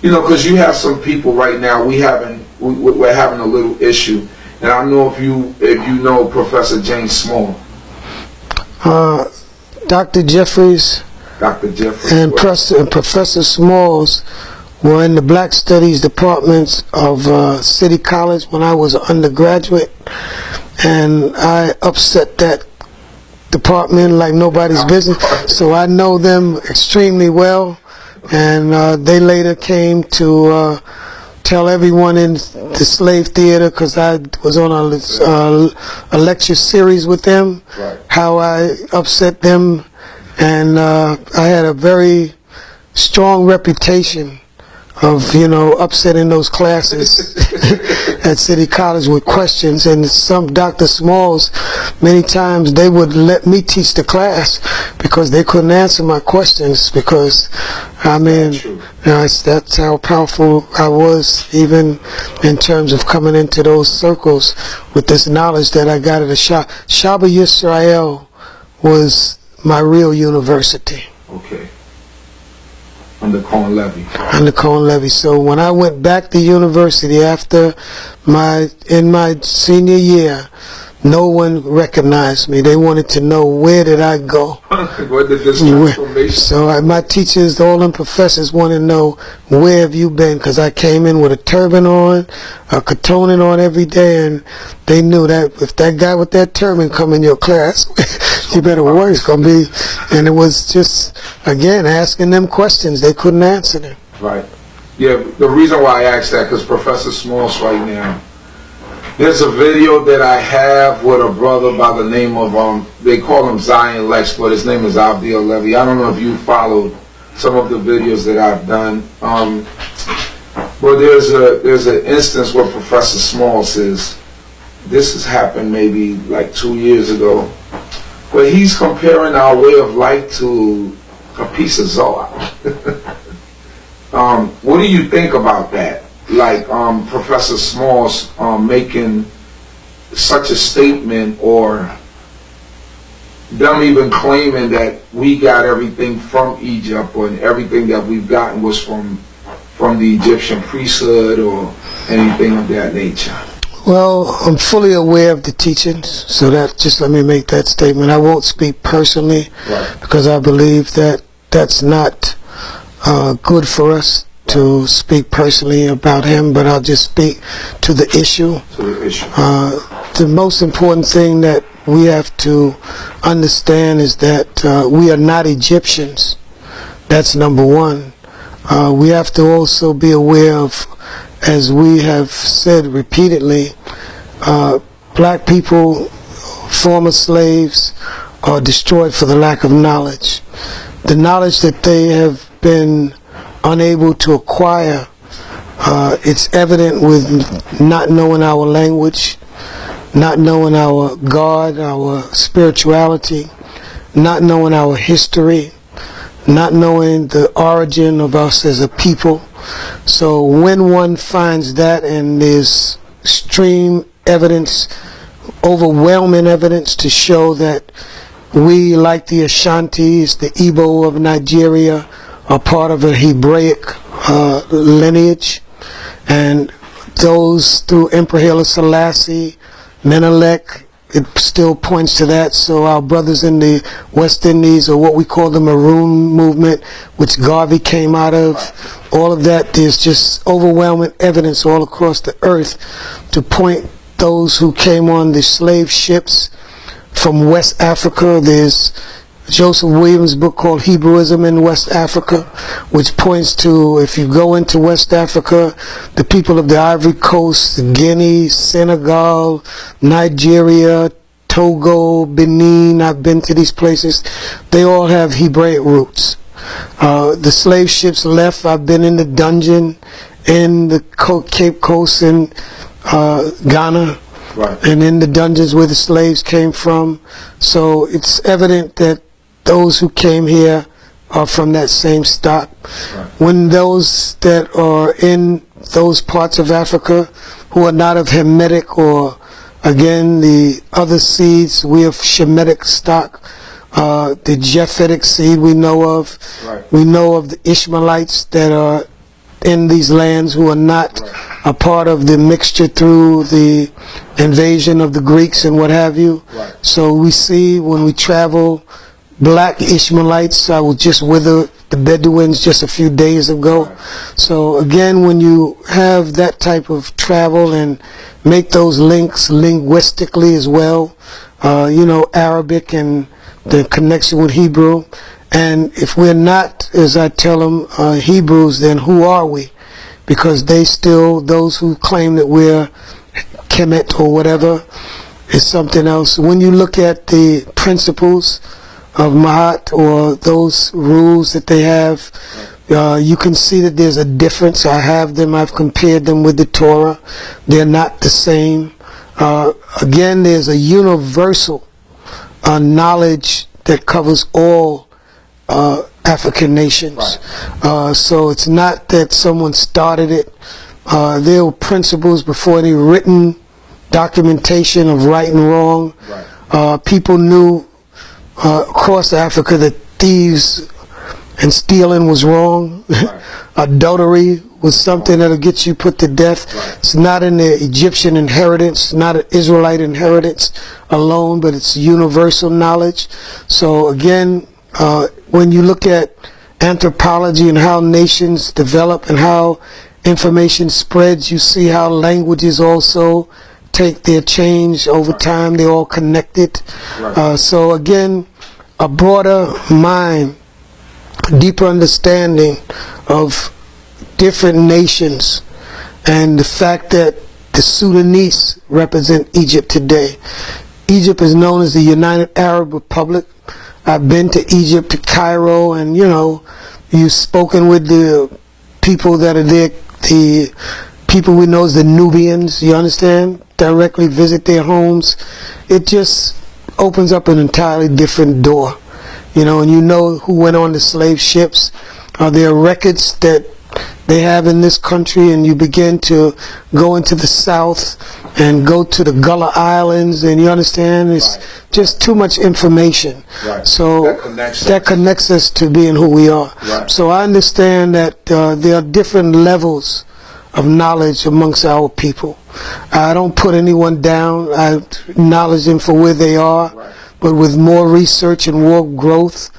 You know, because you have some people right now. We're having a little issue, and I don't know if you know Professor James Small. Dr. Jeffries. Dr. Jeffries and Professor Smalls were in the Black Studies departments of City College when I was an undergraduate, and I upset that department like nobody's business. So I know them extremely well, and they later came to tell everyone in the slave theater, because I was on a lecture series with them, how I upset them, and I had a very strong reputation of, upsetting those classes at City College with questions. And some Dr. Smalls, many times they would let me teach the class because they couldn't answer my questions, because that's how powerful I was, even in terms of coming into those circles with this knowledge that I got at the Shaba Yisrael was my real university. Okay. Under Cohane Levy. Under Cohane Levy. So when I went back to university in my senior year, no one recognized me. They wanted to know, where did I go? Where did this transformation? So my teachers, all them professors, want to know, where have you been? Because I came in with a turban on, a katonet on every day, and they knew that if that guy with that turban come in your class, you better work. It's going to be. And it was just, again, asking them questions. They couldn't answer them. Right. Yeah, the reason why I asked that, because Professor Smalls right now, there's a video that I have with a brother by the name of, they call him Zion Lex, but his name is Abba Levy. I don't know if you followed some of the videos that I've done. But there's an instance where Professor Smalls says, this has happened maybe like 2 years ago, where he's comparing our way of life to a piece of Zohar. What do you think about that? Like Professor Smalls making such a statement, or them even claiming that we got everything from Egypt, or everything that we've gotten was from the Egyptian priesthood, or anything of that nature? Well, I'm fully aware of the teachings, so that just let me make that statement. I won't speak personally, because I believe that that's not good for us to speak personally about him, but I'll just speak to the issue. The most important thing that we have to understand is that we are not Egyptians. That's number one. We have to also be aware of, as we have said repeatedly, black people, former slaves, are destroyed for the lack of knowledge. The knowledge that they have been unable to acquire, it's evident with not knowing our language, not knowing our God, our spirituality, not knowing our history, not knowing the origin of us as a people. So when one finds that, and there's extreme evidence, overwhelming evidence to show that we, like the Ashantis, the Igbo of Nigeria, are part of a Hebraic lineage, and those through Emperor Haile Selassie, Menelik, it still points to that. So our brothers in the West Indies, or what we call the Maroon movement, which Garvey came out of, all of that, there's just overwhelming evidence all across the earth to point those who came on the slave ships from West Africa. There's Joseph Williams' book called Hebrewism in West Africa, which points to, if you go into West Africa, the people of the Ivory Coast, Guinea, Senegal, Nigeria, Togo, Benin, I've been to these places, they all have Hebraic roots. The slave ships left. I've been in the dungeon in the Cape Coast in Ghana, and in the dungeons where the slaves came from. So it's evident that those who came here are from that same stock. When those that are in those parts of Africa who are not of Hamitic, or again the other seeds, we have Shemitic stock, the Japhetic seed we know of. We know of the Ishmaelites that are in these lands, who are not a part of the mixture through the invasion of the Greeks and what have you. Right. So we see when we travel, black Ishmaelites. I was just with the Bedouins just a few days ago. Right. So again, when you have that type of travel and make those links linguistically as well, Arabic and the connection with Hebrew. And if we're not, as I tell them, Hebrews, then who are we? Because those who claim that we're Kemet or whatever, is something else. When you look at the principles of Mahat or those rules that they have, you can see that there's a difference. I have them, I've compared them with the Torah. They're not the same. Again, there's a universal knowledge that covers all African nations. Right. So it's not that someone started it. There were principles before any written documentation of right and wrong. Right. People knew across Africa that thieves and stealing was wrong. Right. Adultery was something that'll get you put to death. Right. It's not in the Egyptian inheritance, not an Israelite inheritance alone, but it's universal knowledge. So again, when you look at anthropology and how nations develop and how information spreads, you see how languages also take their change over time. They're all connected. Right. So again, a broader mind, deeper understanding of different nations, and the fact that the Sudanese represent Egypt today. Egypt is known as the United Arab Republic. I've been to Egypt, to Cairo, and you've spoken with the people that are there, the people we know as the Nubians, you understand? Directly visit their homes. It just opens up an entirely different door. And you know who went on the slave ships. There are records that they have in this country, and you begin to go into the south and go to the Gullah Islands, and you understand it's just too much information. Right. So that connects us to being who we are. Right. So I understand that there are different levels of knowledge amongst our people. I don't put anyone down. I acknowledge them for where they are. Right. But with more research and more growth,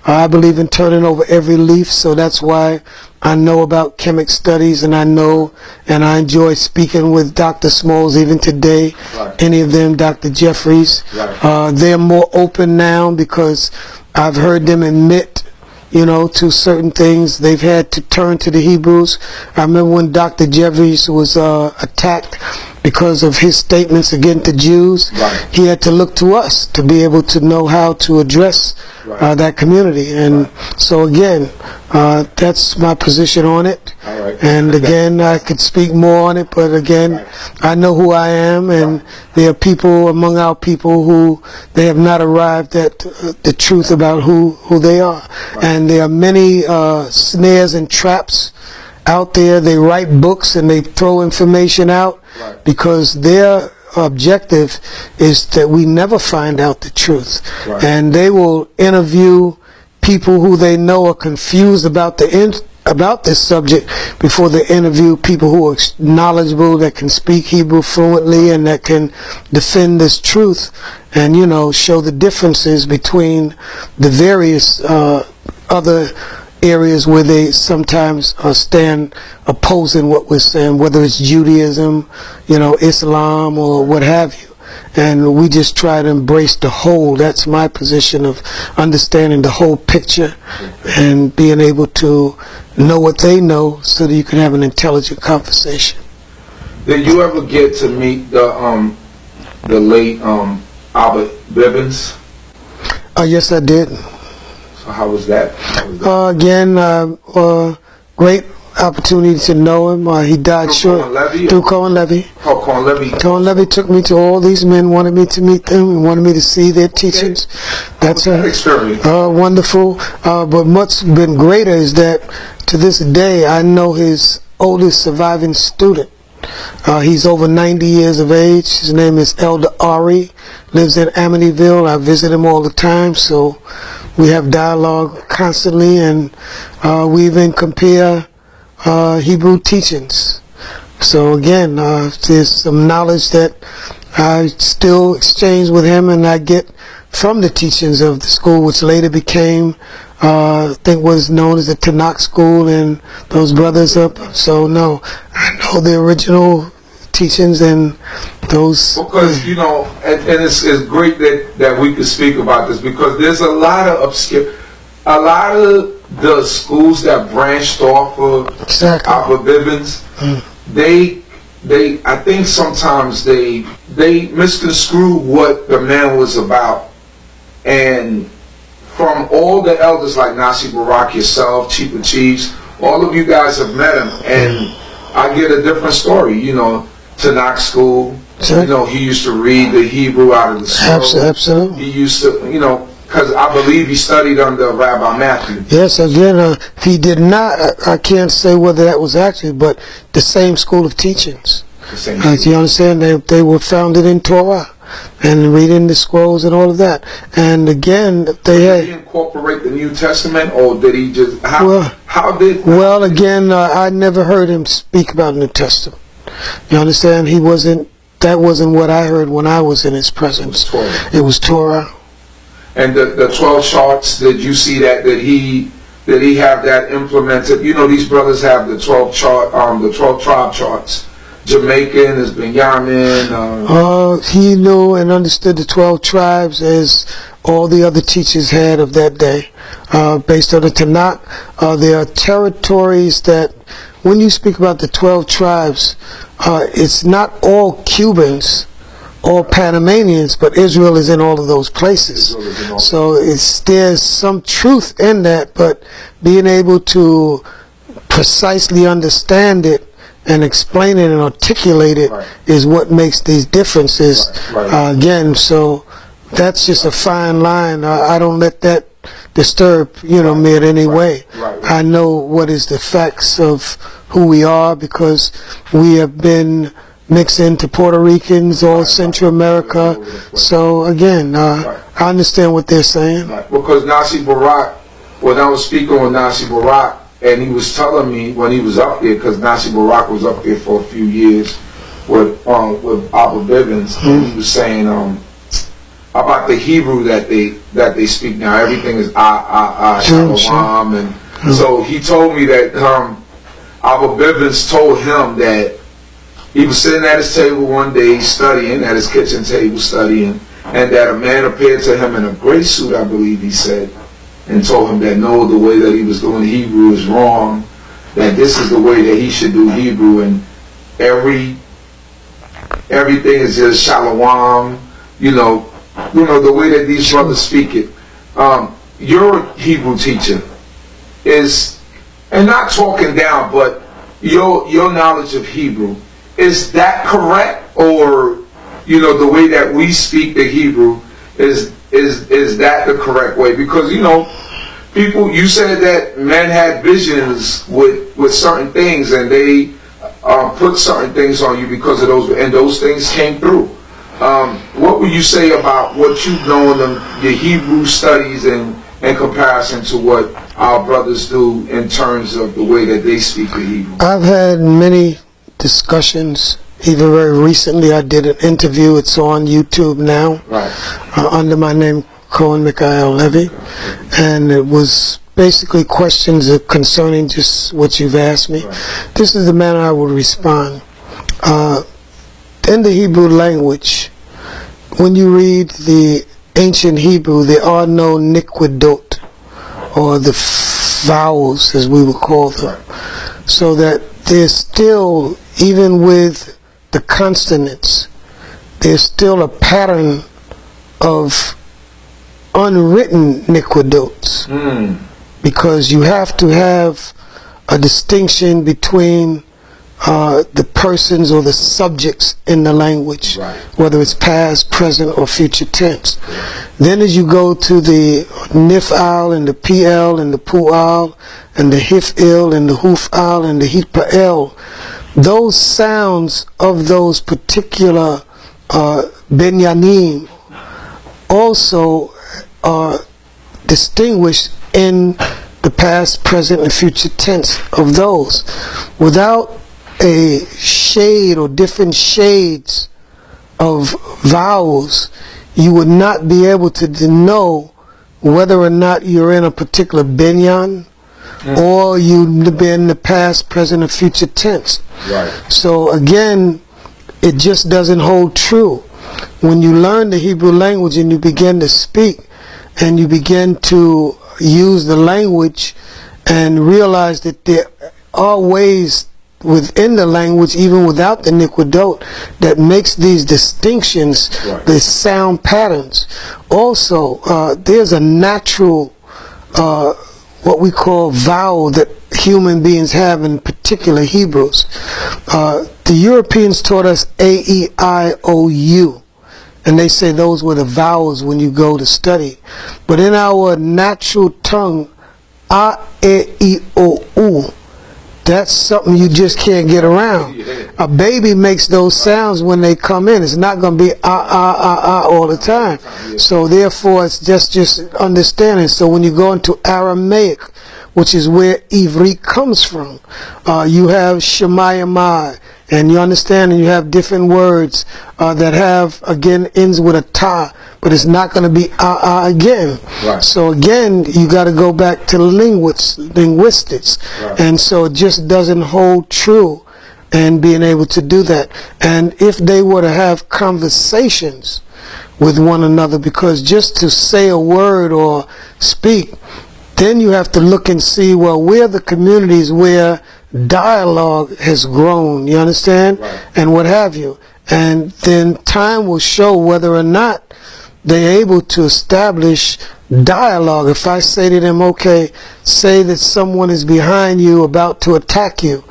I believe in turning over every leaf. So that's why I know about chemic studies, and I know and I enjoy speaking with Dr. Smalls even today. Right. Any of them, Dr. Jeffries. Right. They're more open now because I've heard them admit to certain things. They've had to turn to the Hebrews. I remember when Dr. Jeffries was attacked because of his statements against the Jews. Right. He had to look to us to be able to know how to address that community. And so again, that's my position on it. All right. And again, I could speak more on it, but again, I know who I am, and there are people among our people who they have not arrived at the truth about who they are. And there are many snares and traps out there. They write books and they throw information out because their objective is that we never find out the truth. Right. And they will interview people who they know are confused about this subject before they interview people who are knowledgeable, that can speak Hebrew fluently and that can defend this truth and show the differences between the various other areas where they sometimes stand opposing what we're saying, whether it's Judaism, Islam, or what have you. And we just try to embrace the whole. That's my position of understanding the whole picture and being able to know what they know so that you can have an intelligent conversation. Did you ever get to meet the late Abba Bibbens? Yes, I did. So how was that? Again, great opportunity to know him. He died short through Cohane Levy. Oh, Cohane Levy. Cohane Levy took me to all these men, wanted me to meet them, and wanted me to see their teachings. That's an experience. Wonderful. But what's been greater is that to this day, I know his oldest surviving student. He's over 90 years of age. His name is Elder Ari. Lives in Amityville. I visit him all the time, so we have dialogue constantly, and we even compare Hebrew teachings. So again, there's some knowledge that I still exchange with him, and I get from the teachings of the school, which later became, I think, was known as the Tanakh School, and those brothers up. So no, I know the original teachings and those. Because and it's great that we could speak about this, because there's a lot of the schools that branched off of Abba Bibbens. I think sometimes they misconstrue what the man was about. And from all the elders like Nasi Barak, yourself, Chief of Chiefs, all of you guys have met him, and I get a different story. Tanakh School. He used to read the Hebrew out of the scroll. Absolutely. He used to, because I believe he studied under Rabbi Matthews. Yes, again, if he did not, I can't say whether that was actually, but the same school of teachings. You understand? They were founded in Torah and reading the scrolls and all of that. And again, did he incorporate the New Testament, or did he just? Well, again, I never heard him speak about New Testament. You understand? That wasn't what I heard when I was in his presence. It was Torah. And the 12 charts, did you see that? Did he have that implemented? These brothers have the 12 tribe charts. Jamaican is Benjamin. He knew and understood the 12 tribes as all the other teachers had of that day. Based on the Tanakh, there are territories that, when you speak about the 12 tribes, it's not all Cubans, all Panamanians, but Israel is in all of those places. So there's some truth in that, but being able to precisely understand it and explain it and articulate it is what makes these differences. Again, so that's just a fine line. I don't let that disturb me in any way. I know what is the facts of who we are, because we have been mixed into Puerto Ricans, all Central America. So again, I understand what they're saying. Because Nasi Barak, when I was speaking with Nasi Barak, and he was telling me when he was up there, because Nasi Barak was up there for a few years with Abba Bibbens, and he was saying about the Hebrew that they speak now. Everything is shalom, and so he told me that Abba Bibbens told him that he was sitting at his table one day studying, at his kitchen table studying, and that a man appeared to him in a gray suit, I believe he said, and told him that no, the way that he was doing Hebrew is wrong, that this is the way that he should do Hebrew, and everything is just shalom, the way that these brothers speak it. Your Hebrew teacher is, and not talking down, but your knowledge of Hebrew, is that correct? Or the way that we speak the Hebrew, is that the correct way? Because people, you said that men had visions with certain things, and they put certain things on you because of those, and those things came through. What would you say about what you've known in your Hebrew studies in comparison to what our brothers do in terms of the way that they speak the Hebrew? I've had many discussions. Even very recently, I did an interview. It's on YouTube now, under my name, Cohane Levi, and it was basically questions concerning just what you've asked me. This is the manner I would respond. In the Hebrew language, when you read the ancient Hebrew, there are no niquidot, or the vowels as we would call them. So that there's still, even with the consonants, there's still a pattern of unwritten niquidotes. Because you have to have a distinction between the persons or the subjects in the language, whether it's past, present, or future tense. Then as you go to the nif'al and the pl and the pu'al and the hif'il and the huf'al and the hif'al, those sounds of those particular binyanim also are distinguished in the past, present, and future tense of those. Without a shade or different shades of vowels, you would not be able to know whether or not you're in a particular binyan or you've been in the past, present, or future tense. Right. So again, it just doesn't hold true. When you learn the Hebrew language and you begin to speak and you begin to use the language and realize that there are ways within the language, even without the niquidot, that makes these distinctions, the sound patterns. Also, there's a natural, what we call vowel that human beings have, in particular Hebrews. The Europeans taught us A, E, I, O, U. And they say those were the vowels when you go to study. But in our natural tongue, A, E, I, O, U, that's something you just can't get around. A baby makes those sounds when they come in. It's not going to be all the time. So therefore, it's just understanding. So when you go into Aramaic, which is where Ivri comes from, you have Shemayamai, and you understand, and you have different words that have, again, ends with a ta, but it's not going to be again. Right. So again, you got to go back to linguistics. Right. And so it just doesn't hold true and being able to do that. And if they were to have conversations with one another, because just to say a word or speak, then you have to look and see, well, where the communities where dialogue has grown, you understand? Right. And what have you. And then time will show whether or not they're able to establish dialogue. If I say to them, okay, say that someone is behind you about to attack you,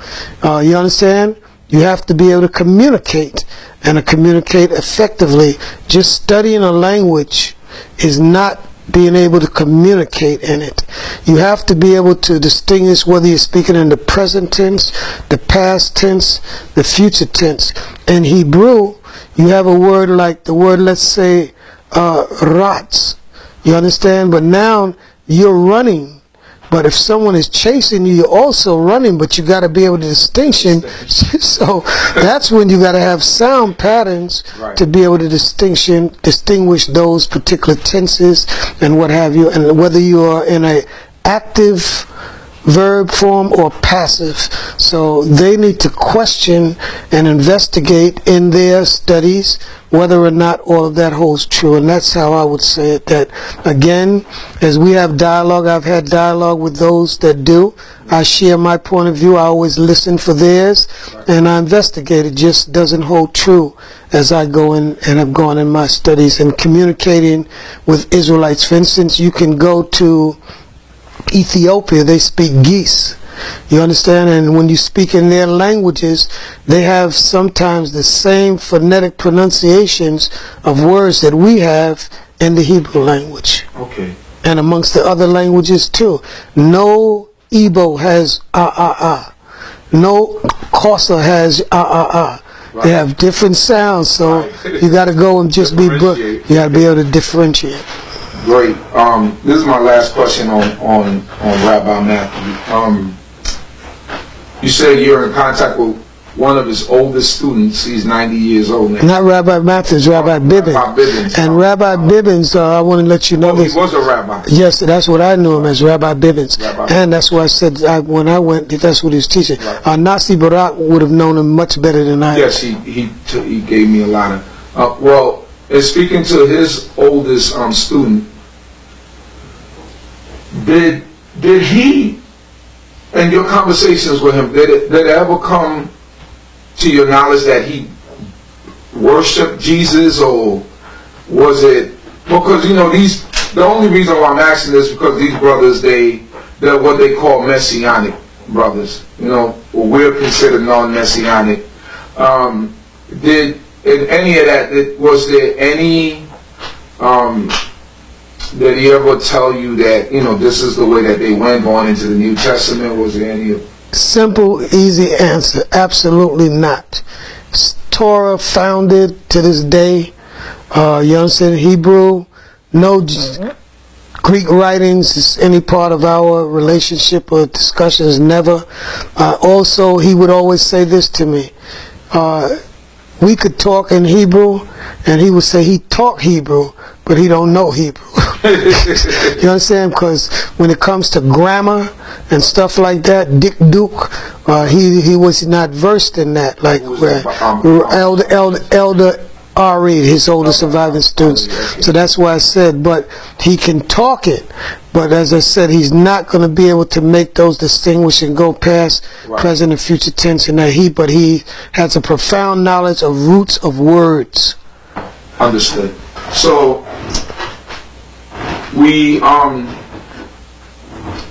you understand? You have to be able to communicate, and to communicate effectively. Just studying a language is not being able to communicate in it. You have to be able to distinguish whether you're speaking in the present tense, the past tense, the future tense. In Hebrew, you have a word like the word, let's say, rats. You understand? But now you're running. But if someone is chasing you, you're also running, but you got to be able to distinction. So that's when you got to have sound patterns to be able to distinguish those particular tenses and what have you, and whether you are in a active verb form or passive. So they need to question and investigate in their studies whether or not all of that holds true. And that's how I would say it, that again, as we have dialogue, I've had dialogue with those that do. I share my point of view. I always listen for theirs, and I investigate. It just doesn't hold true as I go in and have gone in my studies and communicating with Israelites. For instance, you can go to Ethiopia, they speak geese. You understand? And when you speak in their languages, they have sometimes the same phonetic pronunciations of words that we have in the Hebrew language. Okay. And amongst the other languages too. No Igbo has No Xhosa has Right. They have different sounds, so you got to go and just be you got to be able to differentiate. Great. This is my last question on Rabbi Matthews. You said you're in contact with one of his oldest students. He's 90 years old now. Not Rabbi Matthews, Rabbi Bibbens. Rabbi Bibbens. And Rabbi Bibbens, I want to let you know this. He was a rabbi. Yes, that's what I knew him as, Rabbi Bibbens. Rabbi. And that's why I said when I went, that's what he was teaching. Right. Nasi Barak would have known him much better than I. Yes, he gave me a lot of. Well, in speaking to his oldest student, did he, in your conversations with him, did it ever come to your knowledge that he worshipped Jesus, or was it because the only reason why I'm asking this because these brothers they're what they call Messianic brothers, or we're considered non-Messianic. Did in any of that, was there any did he ever tell you that this is the way that they went going into the New Testament? Was there any? Simple, easy answer. Absolutely not. Torah founded to this day. You understand? Hebrew. No Greek writings is any part of our relationship or discussions, never. Also, he would always say this to me. We could talk in Hebrew, and he would say he taught Hebrew, but he don't know Hebrew. You understand? Because when it comes to grammar and stuff like that, Dick Duke, he was not versed in that. Like Elder Ari, his older surviving students. So that's why I said, but he can talk it. But as I said, he's not going to be able to make those distinguish and go past present and future tense in that but he has a profound knowledge of roots of words. Understood. So we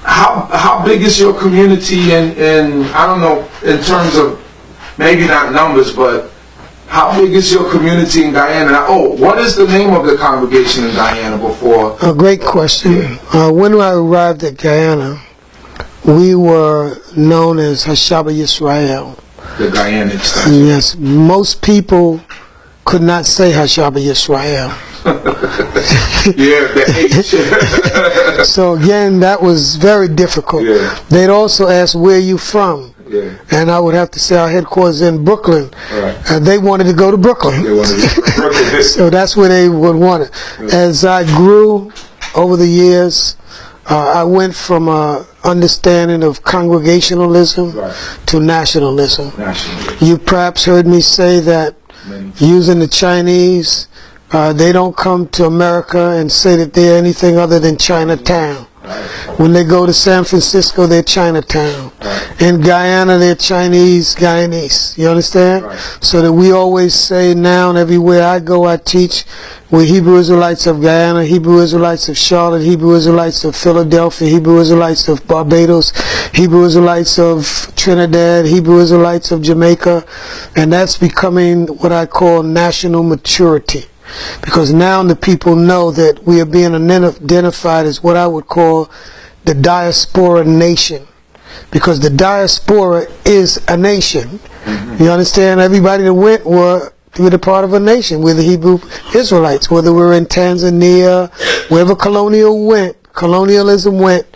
how big is your community in I don't know, in terms of maybe not numbers, but how big is your community in Guyana? Oh, what is the name of the congregation in Guyana before? A great question. When I arrived at Guyana, we were known as Hashaba Yisrael. The Guyanics. Yes. Most people could not say Hashaba Yisrael. Yeah, the H. So again, that was very difficult. Yeah. They'd also ask, where are you from? Yeah. And I would have to say our headquarters in Brooklyn. Right. They wanted to go to Brooklyn. They wanted to go to Brooklyn. So that's where they would want it. Yeah. As I grew over the years, I went from understanding of congregationalism to nationalism. You perhaps heard me say that using the Chinese, they don't come to America and say that they're anything other than Chinatown. When they go to San Francisco, they're Chinatown. In Guyana, they're Guyanese. You understand? So that we always say now, and everywhere I go, I teach, we're Hebrew Israelites of Guyana, Hebrew Israelites of Charlotte, Hebrew Israelites of Philadelphia, Hebrew Israelites of Barbados, Hebrew Israelites of Trinidad, Hebrew Israelites of Jamaica, and that's becoming what I call national maturity. Because now the people know that we are being identified as what I would call the diaspora nation. Because the diaspora is a nation. You understand? Everybody that went were the part of a nation. We're the Hebrew Israelites. Whether we're in Tanzania, wherever colonialism went,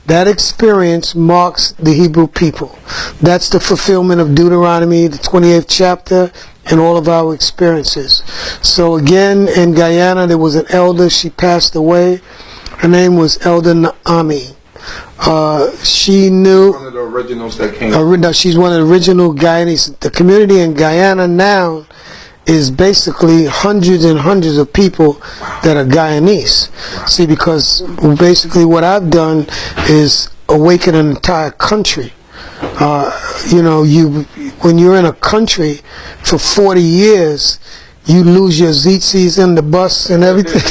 that experience marks the Hebrew people. That's the fulfillment of Deuteronomy, the 28th chapter, and all of our experiences. So again, in Guyana, there was an elder. She passed away. Her name was Elder Naomi. She knew... One of the originals that came. She's one of the original Guyanese. The community in Guyana now is basically hundreds and hundreds of people that are Guyanese. See, because basically what I've done is awaken an entire country. When you're in a country for 40 years, you lose your zits in the bus and everything.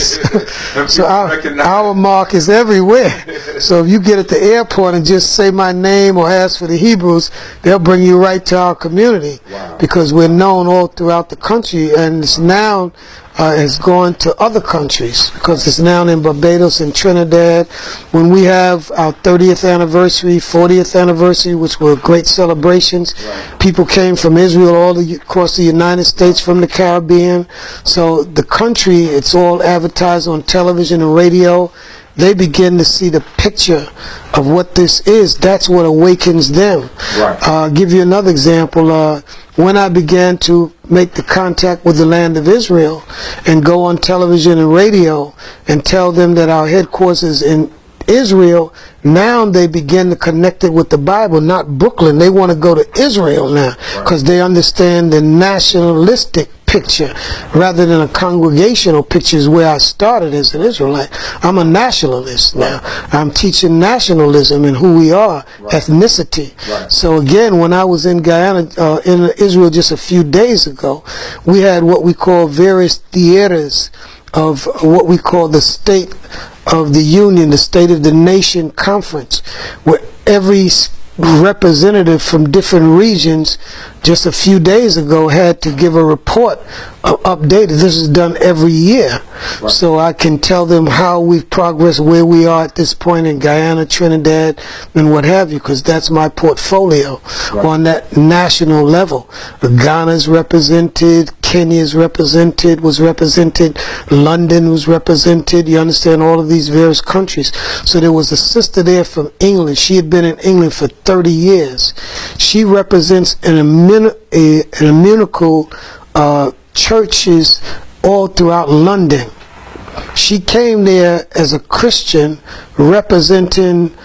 So our mark is everywhere. So if you get at the airport and just say my name or ask for the Hebrews, they'll bring you right to our community. Because we're known all throughout the country, and it's now has gone to other countries, because it's now in Barbados and Trinidad. When we have our 30th anniversary, 40th anniversary, which were great celebrations, people came from Israel all across the United States, from the Caribbean. So the country, it's all advertised on television and radio. They begin to see the picture of what this is. That's what awakens them. I'll give you another example. When I began to make the contact with the land of Israel and go on television and radio and tell them that our headquarters is in Israel, now they begin to connect it with the Bible, not Brooklyn. They want to go to Israel now because they understand the nationalistic picture rather than a congregational picture is where I started as an Israelite. I'm a nationalist now. I'm teaching nationalism and who we are, ethnicity. So again, when I was in Guyana, in Israel just a few days ago, we had what we call various theaters of what we call the State of the Union, the State of the Nation Conference, where every representative from different regions just a few days ago had to give a report updated. This is done every year. So I can tell them how we've progressed, where we are at this point in Guyana, Trinidad, and what have you, because that's my portfolio on that national level. Ghana's represented, Kenya was represented, London was represented, you understand, all of these various countries. So there was a sister there from England. She had been in England for 30 years. She represents an ecumenical churches all throughout London. She came there as a Christian representing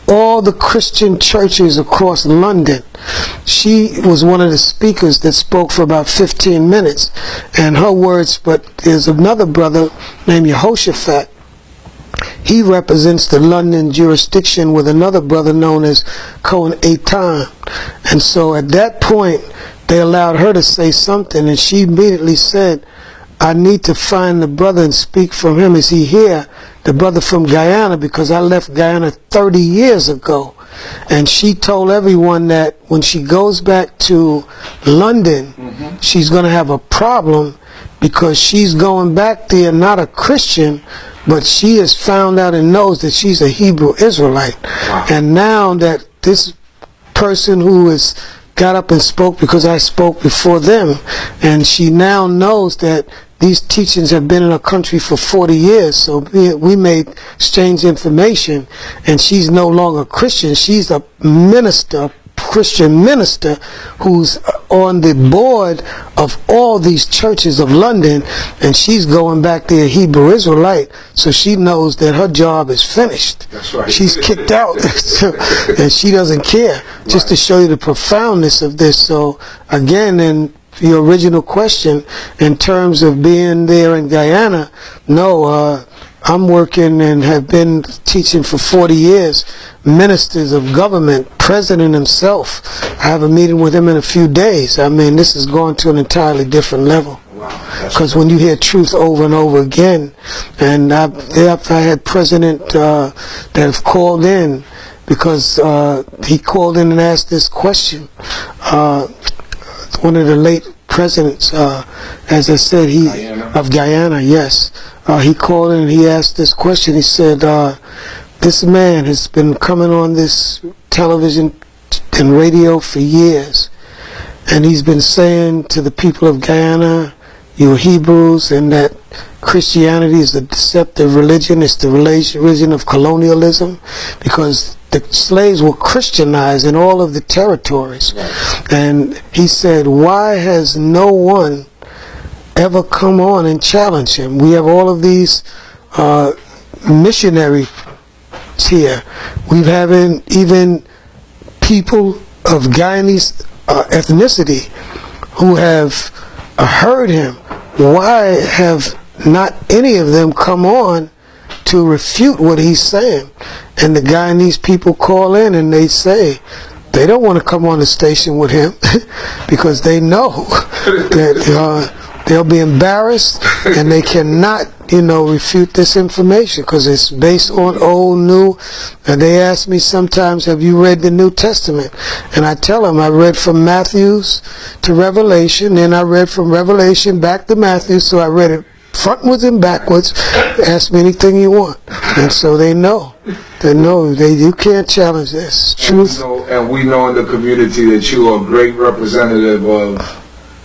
all the Christian churches across London. She was one of the speakers that spoke for about 15 minutes, and her words, but there's another brother named Yehoshaphat. He represents the London jurisdiction with another brother known as Cohane. And so at that point, they allowed her to say something, and she immediately said, I need to find the brother and speak from him. Is he here? The brother from Guyana, because I left Guyana 30 years ago. And she told everyone that when she goes back to London, she's going to have a problem because she's going back there not a Christian, but she has found out and knows that she's a Hebrew Israelite. Wow. And now that this person who has got up and spoke, because I spoke before them, and she now knows that these teachings have been in her country for 40 years, so we may exchange information, and she's no longer Christian. She's a minister, Christian minister, who's on the board of all these churches of London, and she's going back there Hebrew Israelite, so she knows that her job is finished. That's right. She's kicked out, and she doesn't care, just to show you the profoundness of this. So again, in your original question, in terms of being there in Guyana, no, I'm working and have been teaching for 40 years, ministers of government, president himself. I have a meeting with him in a few days. I mean, this is going to an entirely different level. Because when you hear truth over and over again, and I had president that have called in, because he called in and asked this question. One of the late presidents, as I said, of Guyana, yes. He called in and he asked this question. He said, this man has been coming on this television and radio for years, and he's been saying to the people of Guyana, you're Hebrews, and that Christianity is a deceptive religion. It's the religion of colonialism, because the slaves were Christianized in all of the territories. Right. And he said, why has no one ever come on and challenge him? We have all of these missionaries here. We've having even people of Guyanese ethnicity who have heard him. Why have not any of them come on to refute what he's saying? And the Guyanese people call in and they say they don't want to come on the station with him because they know that they'll be embarrassed and they cannot, refute this information because it's based on old, new. And they ask me sometimes, have you read the New Testament? And I tell them I read from Matthews to Revelation, then I read from Revelation back to Matthews, so I read it frontwards and backwards. Ask me anything you want. And so they know. You can't challenge this. Truth. And we know in the community that you are a great representative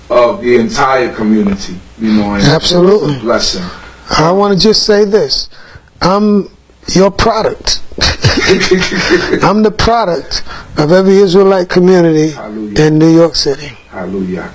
of the entire community. And absolutely. It's a blessing. I want to just say this. I'm your product. I'm the product of every Israelite community in New York City. Hallelujah.